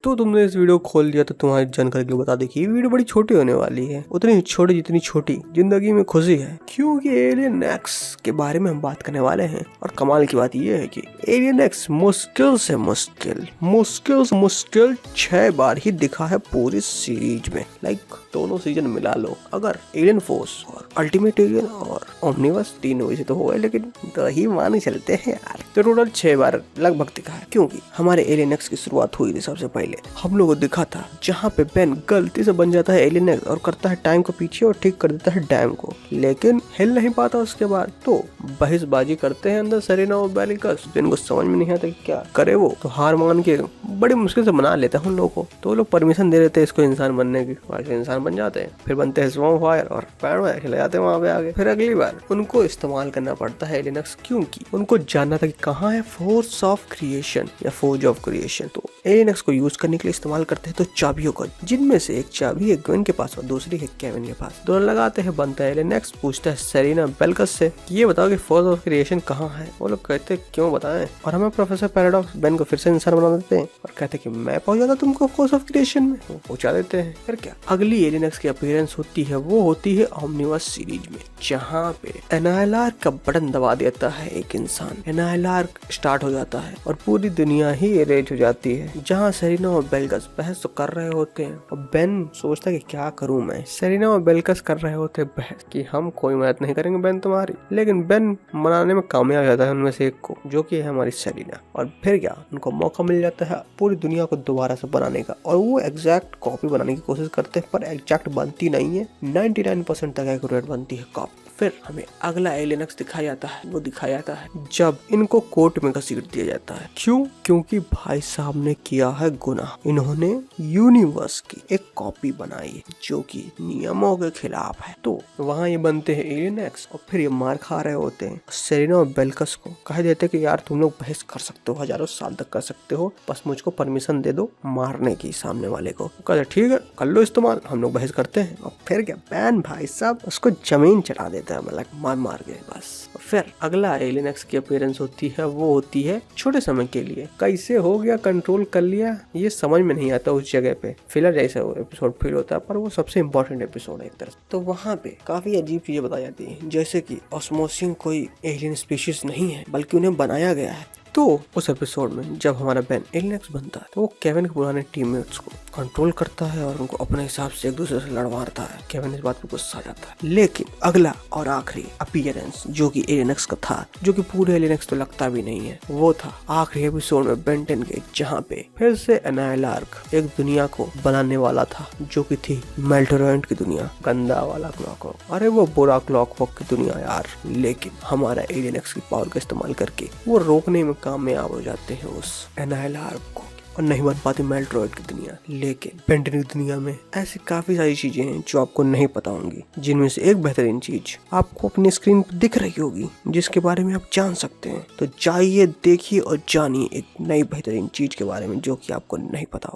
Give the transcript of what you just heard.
तो तुमने इस वीडियो को खोल दिया तो तुम्हारी जानकारी के लिए बता दें कि ये वीडियो बड़ी छोटी होने वाली है, उतनी छोटी जितनी छोटी जिंदगी में खुशी है, क्योंकि एलियन एक्स के बारे में हम बात करने वाले हैं। और कमाल की बात यह है कि एलियन एक्स मुश्किल से मुश्किल 6 बार ही दिखा है पूरी सीरीज में। लाइक दोनों सीजन मिला लो, अगर एलियन फोर्स और अल्टीमेट एलियन और ओमनिवर्स 3 वैसे तो हो गए, लेकिन 2 ही मान चलते हैं यार, तो टोटल 6 बार लगभग दिखा है। क्योंकि हमारे एलियन एक्स की शुरुआत हुई थी सबसे पहले हम लोगों को दिखा था जहाँ पे बेन गलती से बन जाता है एलियन एक्स और करता है टाइम को पीछे और ठीक कर देता है डैम को, लेकिन हिल नहीं पाता उसके बाद। तो बहसबाजी करते हैं अंदर सेरेना और बेलिकस, जिनको समझ में नहीं आता कि क्या करे वो, तो हार मान के बड़ी मुश्किल से बना लेते हैं उन लोगों को। तो वो लोग परमिशन दे देते हैं इसको इंसान बनने की, वैसे इंसान बन जाते हैं, फिर बनते हैं स्वॉर्म फायर और पैर में चले जाते हैं वहाँ पे आगे। फिर अगली बार उनको इस्तेमाल करना पड़ता है एलियन एक्स, क्योंकि उनको जानना था कि कहाँ है फोर्स ऑफ क्रिएशन या फोर्ज ऑफ क्रिएशन। तो एलियन एक्स को यूज करने के लिए इस्तेमाल करते हैं तो चाबियों को, जिनमें से एक चाबी है ग्वेन के पास और दूसरी है केविन के पास। दोनों लगाते हैं, बनता है एलियन एक्स। पूछता है सेरेना बेलिकस से ये बताओ कि फोर्स ऑफ क्रिएशन कहाँ है। वो लोग कहते हैं क्यों बताएं, और हमें प्रोफेसर पैराडॉक्स बेन को फिर से इंसान बना देते हैं और कहते हैं कि मैं पहुंच जाता तुमको फोर्स ऑफ क्रिएशन में, वो पहुंचा देते हैं। फिर क्या अगली एलियन एक्स की अपीयरेंस होती है, वो होती है ओमनिवर्स सीरीज में, जहाँ पे एनाइलार का बटन दबा देता है एक इंसान, एनाइलार स्टार्ट हो जाता है और पूरी दुनिया ही इरेज हो जाती है। जहाँ सेरेना और बेलिकस बहस तो कर रहे होते हैं और बेन सोचता है कि क्या करूं मैं। सेरेना और बेलिकस कर रहे होते हैं बहस कि हम कोई मदद नहीं करेंगे बेन तुम्हारी, लेकिन बेन मनाने में कामयाब जाता है उनमें से एक को, जो कि है हमारी सेरेना। और फिर क्या उनको मौका मिल जाता है पूरी दुनिया को दोबारा से बनाने का, और वो एग्जैक्ट कॉपी बनाने की कोशिश करते हैं, पर एग्जैक्ट बनती नहीं है, 99% तक एक्यूरेट बनती है कॉपी। फिर हमें अगला एलियन एक्स दिखाया जाता है, वो दिखाया जाता है जब इनको कोर्ट में घसीट दिया जाता है। क्यों? क्योंकि भाई साहब ने किया है गुनाह, इन्होंने यूनिवर्स की एक कॉपी बनाई है जो कि नियमों के खिलाफ है। तो वहाँ ये बनते हैं एलियन एक्स और फिर ये मार खा रहे होते हैं। सेरेना और बेलिकस को कह देते कि यार तुम लोग बहस कर सकते हो, हजारों साल तक कर सकते हो, बस मुझको परमिशन दे दो मारने की सामने वाले को। कहते ठीक है कर लो इस्तेमाल, हम लोग बहस करते हैं। और फिर क्या बैन भाई साहब उसको जमीन चढ़ा देता है, मतलब मार के बस। फिर अगला एलियन एक्स की अपीयरेंस होती है, वो होती है छोटे समय के लिए। कैसे हो गया, कंट्रोल कर लिया, ये समझ में नहीं आता उस जगह पे, फिलर जैसा वो एपिसोड फील होता है, पर वो सबसे इम्पोर्टेंट एपिसोड है एक तरह से। तो वहाँ पे काफी अजीब चीजें बताई जाती है, जैसे कि ऑस्मोसिस कोई एलियन स्पीशीज नहीं है बल्कि उन्हें बनाया गया है। तो उस एपिसोड में जब हमारा बेन एलियन एक्स बनता है तो वो केविन के पुराने टीममेट्स को कंट्रोल करता है और उनको अपने हिसाब से एक दूसरे से लड़वाता है। केविन इस बात पे गुस्सा आ जाता है। लेकिन अगला और आखिरी अपीयरेंस जो कि एलियन एक्स का था, जो कि पूरे एलियन एक्स तो लगता भी नहीं है, वो था आखिरी एपिसोड में बेन 10 के, जहाँ पे फिर से एनाइलार्क एक दुनिया को बनाने वाला था जो कि थी मेल्टोरेंट की दुनिया, गंदा वाला क्लॉक, अरे वो बुरा क्लॉक की दुनिया यार। लेकिन हमारा एलियन एक्स की पावर का इस्तेमाल करके वो रोकने में कामयाब हो जाते हैं उस एनाइलार्क को और नहीं बन पाती मेल्ट्रॉइड की दुनिया। लेकिन पेंटिंग की दुनिया में ऐसी काफी सारी चीजें हैं जो आपको नहीं पता होंगी, जिनमें से एक बेहतरीन चीज आपको अपनी स्क्रीन पर दिख रही होगी जिसके बारे में आप जान सकते हैं। तो जाइए देखिए और जानिए एक नई बेहतरीन चीज के बारे में जो कि आपको नहीं पता होगा।